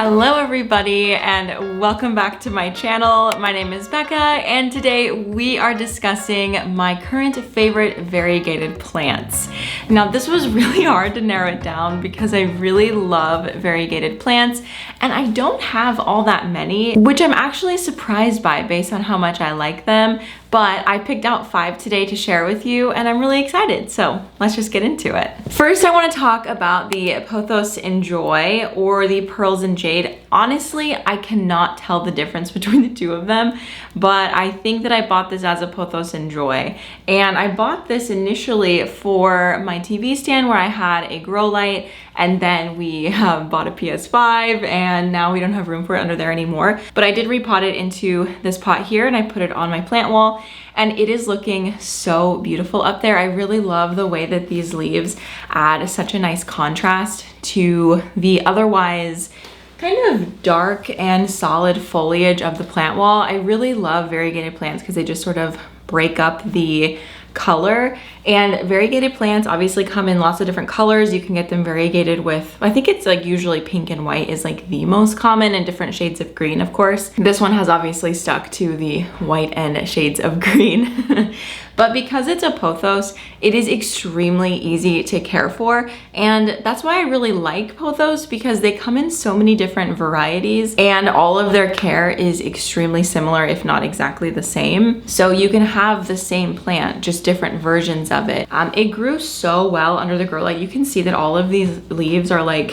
Hello everybody and welcome back to my channel. My name is Becca and today we are discussing my current favorite variegated plants. Now this was really hard to narrow it down because I really love variegated plants and I don't have all that many, which I'm actually surprised by based on how much I like them. But I picked out 5 today to share with you and I'm really excited. So let's just get into it. First, I want to talk about the Pothos Enjoy or the Pearls and Jade. Honestly, I cannot tell the difference between the two of them, but I think that I bought this as a Pothos Enjoy. And I bought this initially for my TV stand where I had a grow light, and then we bought a PS5 and now we don't have room for it under there anymore. But I did repot it into this pot here and I put it on my plant wall and it is looking so beautiful up there. I really love the way that these leaves add such a nice contrast to the otherwise kind of dark and solid foliage of the plant wall. I really love variegated plants because they just sort of break up the color, and variegated plants obviously come in lots of different colors. You can get them variegated with, I think it's like usually pink and white is like the most common, and different shades of green, of course. This one has obviously stuck to the white and shades of green. But because it's a pothos, it is extremely easy to care for. And that's why I really like pothos, because they come in so many different varieties and all of their care is extremely similar, if not exactly the same. So you can have the same plant, just different versions of it. It grew so well under the grow light. You can see that all of these leaves are like,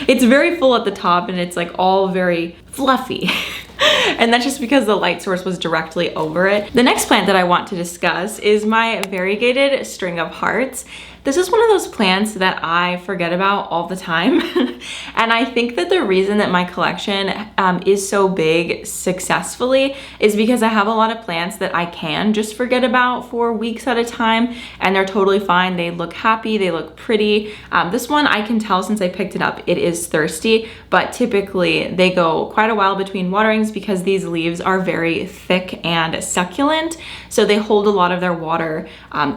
it's very full at the top and it's like all very fluffy. And that's just because the light source was directly over it. The next plant that I want to discuss is my variegated string of hearts. This is one of those plants that I forget about all the time. And I think that the reason that my collection is so big successfully is because I have a lot of plants that I can just forget about for weeks at a time and they're totally fine. They look happy, they look pretty. This one I can tell since I picked it up, it is thirsty, but typically they go quite a while between waterings because these leaves are very thick and succulent. So they hold a lot of their water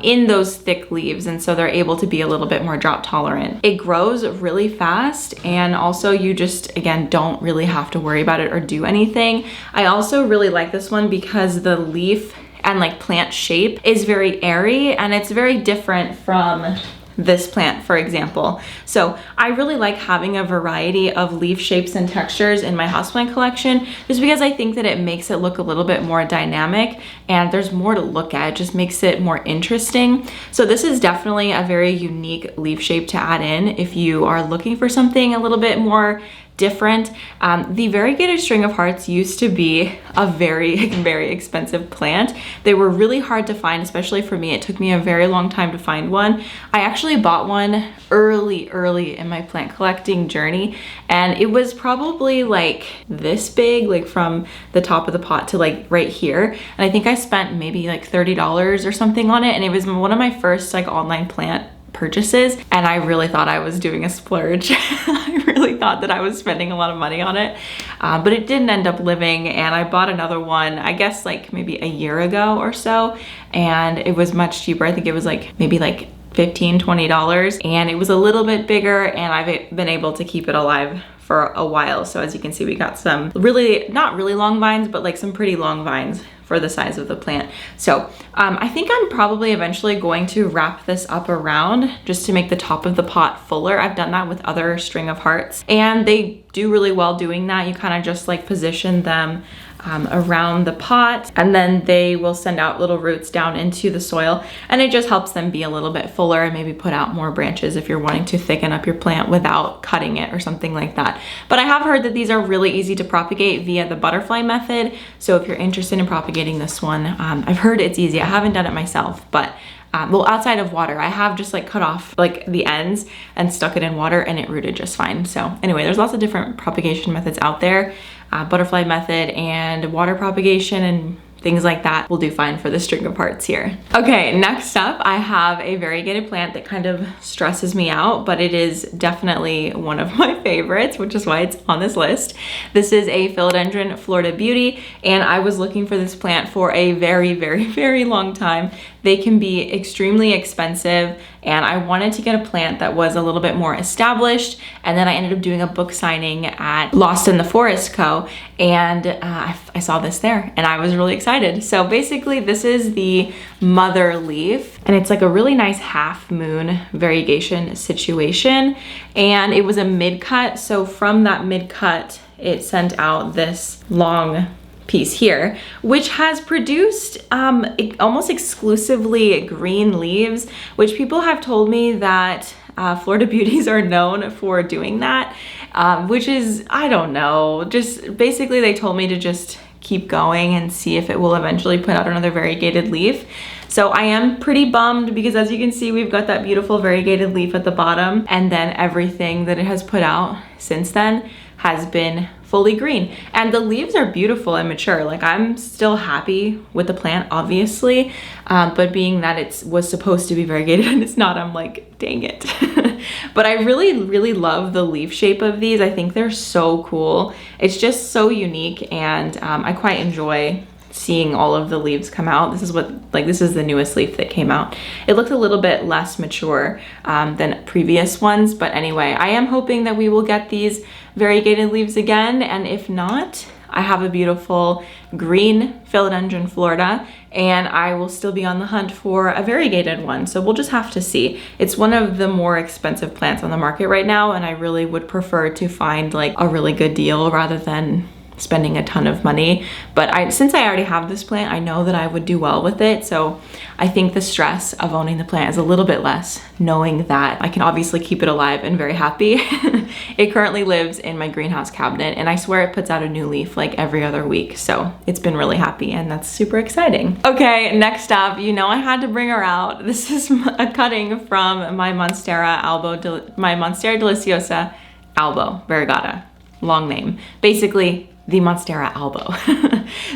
in those thick leaves, and so they're able to be a little bit more drought tolerant. It grows really fast, and also you just, again, don't really have to worry about it or do anything. I also really like this one because the leaf and like plant shape is very airy and it's very different from this plant, for example. So I really like having a variety of leaf shapes and textures in my houseplant collection, just because I think that it makes it look a little bit more dynamic and there's more to look at. It just makes it more interesting. So this is definitely a very unique leaf shape to add in if you are looking for something a little bit more different. The variegated string of hearts used to be a very, very expensive plant. They were really hard to find, especially for me. It took me a very long time to find one. I actually bought one early in my plant collecting journey, and it was probably like this big, like from the top of the pot to like right here. And I think I spent maybe like $30 or something on it, and it was one of my first like online plant purchases, and I really thought I was doing a splurge. I really thought that I was spending a lot of money on it, but it didn't end up living, and I bought another one, I guess like maybe a year ago or so, and it was much cheaper. I think it was like maybe like $15–20, and it was a little bit bigger, and I've been able to keep it alive for a while. So as you can see, we got some really, not really long vines, but like some pretty long vines for the size of the plant. So I think I'm probably eventually going to wrap this up around just to make the top of the pot fuller. I've done that with other string of hearts and they do really well doing that. You kind of just like position them around the pot, and then they will send out little roots down into the soil, and it just helps them be a little bit fuller and maybe put out more branches if you're wanting to thicken up your plant without cutting it or something like that. But I have heard that these are really easy to propagate via the butterfly method. So if you're interested in propagating this one, I've heard it's easy. I haven't done it myself, but well, outside of water, I have just like cut off like the ends and stuck it in water and it rooted just fine. So anyway, there's lots of different propagation methods out there. Butterfly method and water propagation and things like that will do fine for the string of hearts here. Okay, next up, I have a variegated plant that kind of stresses me out, but it is definitely one of my favorites, which is why it's on this list. This is a Philodendron Florida Beauty, and I was looking for this plant for a very long time. They can be extremely expensive, and I wanted to get a plant that was a little bit more established, and then I ended up doing a book signing at Lost in the Forest Co., and I saw this there, and I was really excited. So basically, this is the mother leaf, and it's like a really nice half moon variegation situation, and it was a mid-cut, so from that mid-cut, it sent out this long piece here, which has produced almost exclusively green leaves, which people have told me that Florida Beauties are known for doing that, which is, I don't know, just basically they told me to just keep going and see if it will eventually put out another variegated leaf. So I am pretty bummed because, as you can see, we've got that beautiful variegated leaf at the bottom, and then everything that it has put out since then has been fully green. And the leaves are beautiful and mature. Like, I'm still happy with the plant, obviously, but being that it was supposed to be variegated and it's not, I'm like, dang it. But I really love the leaf shape of these. I think they're so cool. It's just so unique, and I quite enjoy seeing all of the leaves come out. This is this is the newest leaf that came out. It looks a little bit less mature than previous ones, but anyway, I am hoping that we will get these variegated leaves again, and if not, I have a beautiful green Philodendron Florida, and I will still be on the hunt for a variegated one, so we'll just have to see. It's one of the more expensive plants on the market right now, and I really would prefer to find like a really good deal rather than spending a ton of money. But since I already have this plant, I know that I would do well with it. So I think the stress of owning the plant is a little bit less, knowing that I can obviously keep it alive and very happy. It currently lives in my greenhouse cabinet, and I swear it puts out a new leaf like every other week. So it's been really happy, and that's super exciting. Okay, next up, you know I had to bring her out. This is a cutting from my Monstera deliciosa albo variegata. Long name. Basically, the Monstera albo.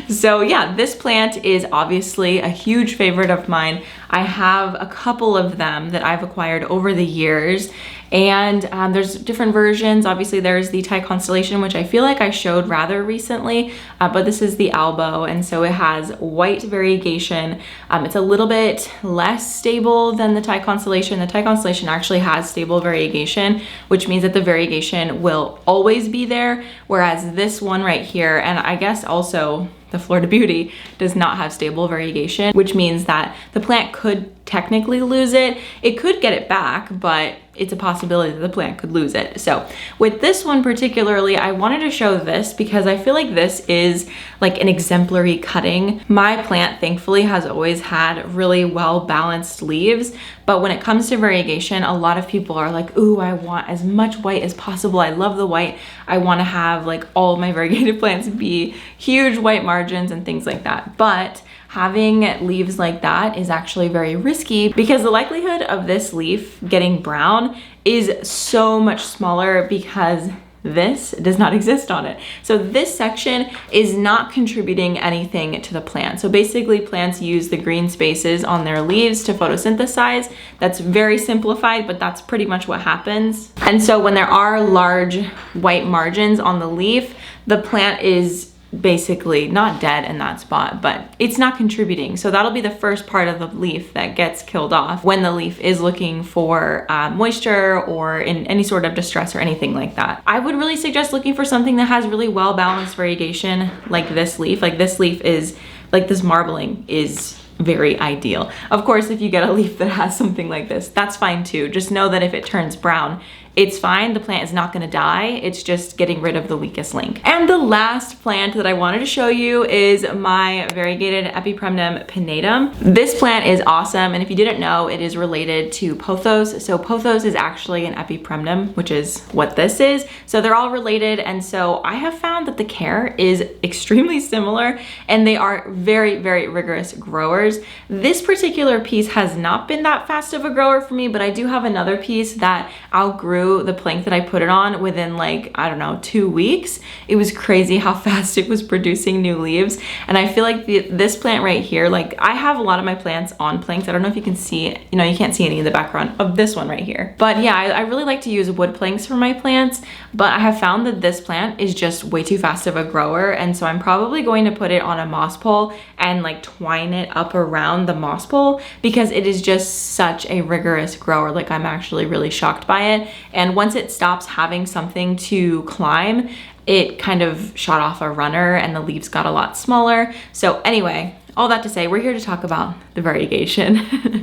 So yeah, this plant is obviously a huge favorite of mine. I have a couple of them that I've acquired over the years, and there's different versions. Obviously there's the Thai constellation, which I feel like I showed rather recently, but this is the albo, and so it has white variegation. It's a little bit less stable than the Thai constellation. The Thai constellation actually has stable variegation, which means that the variegation will always be there, whereas this one right here, and I guess also the Florida Beauty, does not have stable variegation, which means that the plant could technically lose it. It could get it back, but it's a possibility that the plant could lose it. So with this one particularly, I wanted to show this because I feel like this is like an exemplary cutting. My plant thankfully has always had really well balanced leaves, but when it comes to variegation, a lot of people are like, ooh, I want as much white as possible. I love the white. I want to have like all of my variegated plants be huge white margins and things like that. But having leaves like that is actually very risky because the likelihood of this leaf getting brown is so much smaller because this does not exist on it. So this section is not contributing anything to the plant. So basically plants use the green spaces on their leaves to photosynthesize. That's very simplified, but that's pretty much what happens. And so when there are large white margins on the leaf, the plant is basically not dead in that spot, but it's not contributing. So that'll be the first part of the leaf that gets killed off when the leaf is looking for moisture or in any sort of distress or anything like that. I would really suggest looking for something that has really well balanced variegation like this leaf. Like this leaf is, like this marbling is very ideal. Of course, if you get a leaf that has something like this, that's fine too. Just know that if it turns brown, it's fine. The plant is not gonna die. It's just getting rid of the weakest link. And the last plant that I wanted to show you is my variegated Epipremnum pinatum. This plant is awesome, and if you didn't know, it is related to Pothos. So Pothos is actually an Epipremnum, which is what this is. So they're all related, and so I have found that the care is extremely similar, and they are very, very rigorous growers. This particular piece has not been that fast of a grower for me, but I do have another piece that outgrew grew the plank that I put it on within like, I don't know, 2 weeks. It was crazy how fast it was producing new leaves. And I feel like this plant right here, like I have a lot of my plants on planks. I don't know if you can see it. You know, you can't see any in the background of this one right here. But yeah, I really like to use wood planks for my plants, but I have found that this plant is just way too fast of a grower. And so I'm probably going to put it on a moss pole and like twine it up around the moss pole because it is just such a rigorous grower. Like I'm actually really shocked by it. And once it stops having something to climb, it kind of shot off a runner and the leaves got a lot smaller. So anyway, all that to say, we're here to talk about the variegation.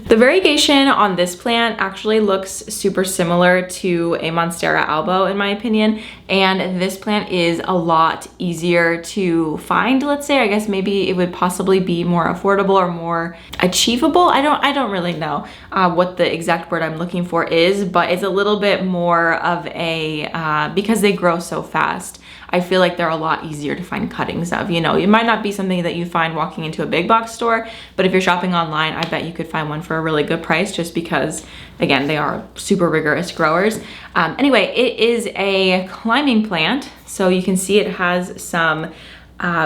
The variegation on this plant actually looks super similar to a Monstera albo in my opinion, and this plant is a lot easier to find, let's say. I guess maybe it would possibly be more affordable or more achievable. I don't really know what the exact word I'm looking for is, but it's a little bit more of a, because they grow so fast, I feel like they're a lot easier to find cuttings of. You know, it might not be something that you find walking into a big box store, but if you're shopping online, I bet you could find one for a really good price just because, again, they are super rigorous growers. Anyway, it is a climbing plant. So you can see it has some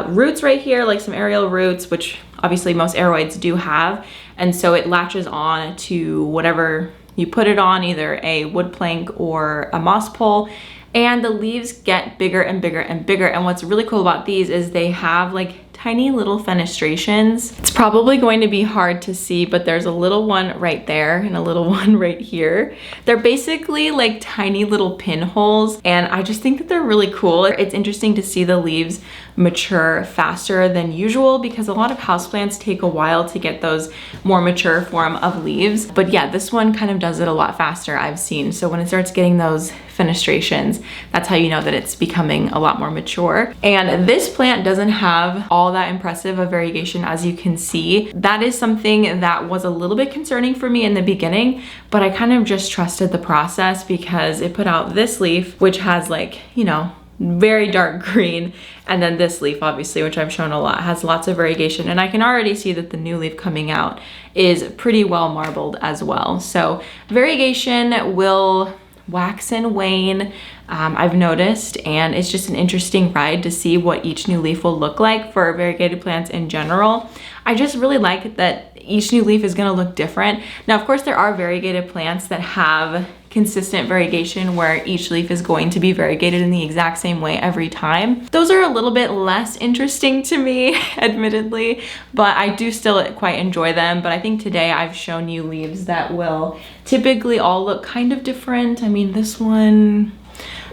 roots right here, like some aerial roots, which obviously most aroids do have. And so it latches on to whatever you put it on, either a wood plank or a moss pole. And the leaves get bigger and bigger and bigger. And what's really cool about these is they have like tiny little fenestrations. It's probably going to be hard to see, but there's a little one right there and a little one right here. They're basically like tiny little pinholes, and I just think that they're really cool. It's interesting to see the leaves mature faster than usual because a lot of houseplants take a while to get those more mature form of leaves. But yeah, this one kind of does it a lot faster, I've seen. So when it starts getting those fenestrations, that's how you know that it's becoming a lot more mature. And this plant doesn't have all that impressive of variegation, as you can see. That is something that was a little bit concerning for me in the beginning, but I kind of just trusted the process because it put out this leaf, which has like, you know, very dark green, and then this leaf, obviously, which I've shown a lot, has lots of variegation, and I can already see that the new leaf coming out is pretty well marbled as well. So variegation will wax and wane, I've noticed, and it's just an interesting ride to see what each new leaf will look like for variegated plants in general. I just really like that each new leaf is going to look different. Now, of course, there are variegated plants that have consistent variegation where each leaf is going to be variegated in the exact same way every time. Those are a little bit less interesting to me, admittedly, but I do still quite enjoy them. But I think today I've shown you leaves that will typically all look kind of different. I mean, this one,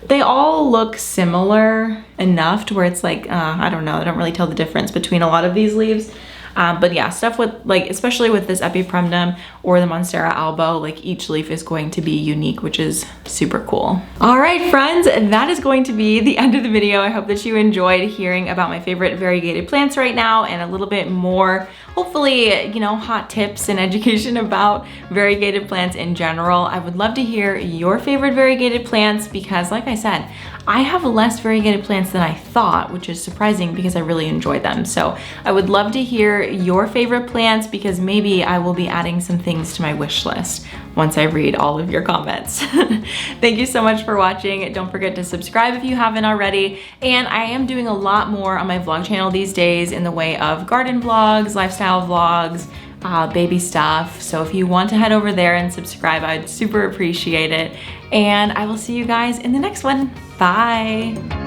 they all look similar enough to where it's like, I don't know, I don't really tell the difference between a lot of these leaves. But yeah, stuff with like, especially with this Epipremnum or the Monstera albo, like each leaf is going to be unique, which is super cool. All right, friends, that is going to be the end of the video. I hope that you enjoyed hearing about my favorite variegated plants right now and a little bit more, hopefully, you know, hot tips and education about variegated plants in general. I would love to hear your favorite variegated plants because, like I said, I have less variegated plants than I thought, which is surprising because I really enjoy them. So I would love to hear your favorite plants because maybe I will be adding some things to my wish list once I read all of your comments. Thank you so much for watching. Don't forget to subscribe if you haven't already. And I am doing a lot more on my vlog channel these days in the way of garden vlogs, lifestyle vlogs, baby stuff. So if you want to head over there and subscribe, I'd super appreciate it. And I will see you guys in the next one. Bye.